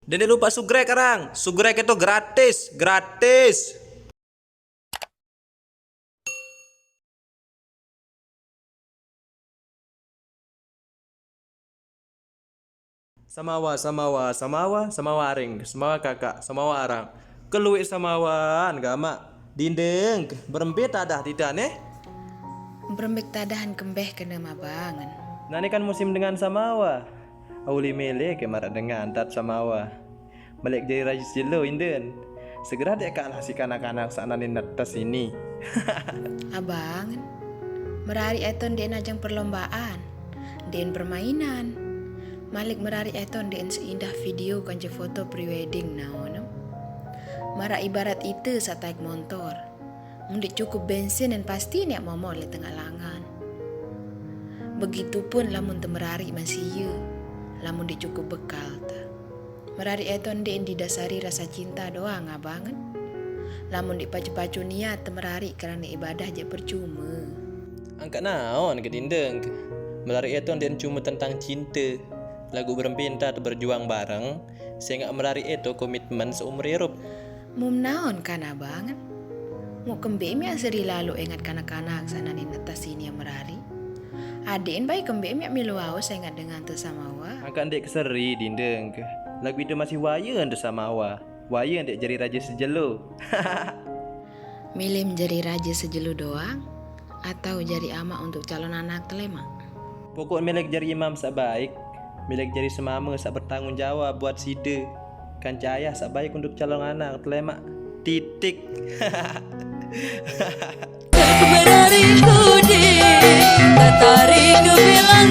Dan jangan lupa sugrek karang. Sugrek itu gratis, gratis. Samawaring, samawa kakak, samawa arang. Keluik samawaan gama. Dindeng, berembet adah tidak nih? Berembek tadahan kembeh kena mabangan. Nah ini kan musim dengan samawa. Auli mele ke marak dengan tat samawa. Melek jadi rajis jelo inden. Segera dek kalah si kanak-kanak sana di netes ini. Abangan. Merari eton den ajang perlombaan. Den permainan. Malik merari eton den seindah video kanje foto prewedding naono. Mara ibarat itu saat naik motor. Mundik cukup bensin dan pasti nek momo le tengah langan. Begitupun lamun temerari masih ye. Lamun dicukup bekal ta. Merari eton den didasari rasa cinta doang abangan. Lamun dipacu-pacu niat temerari karena ibadah je percuma. Angkat naon ke dindeng. Melari itu dan cuma tentang cinta. Lagu berempinta atau berjuang bareng. Sehingga melari itu komitmen seumur hidup. Mum naon kan abangan. Mau kembemi aseri lalu ingat kanak-kanak sana di atas sini yang merari. Adin baik kembemi miluau saya ingat dengan tu samawa. Angkat dek keseri dindeng. Lagu itu masih waya untuk samawa. Waya dek jadi raja sejelo. Milih menjadi raja sejelu doang atau jadi ama untuk calon anak telema. Pokok milik jadi imam sak baik. Milik jadi semama sak bertanggung jawab buat side. Kan cahaya sak baik untuk calon anak telema. Titik. Berari kudi, tertarik ke bilang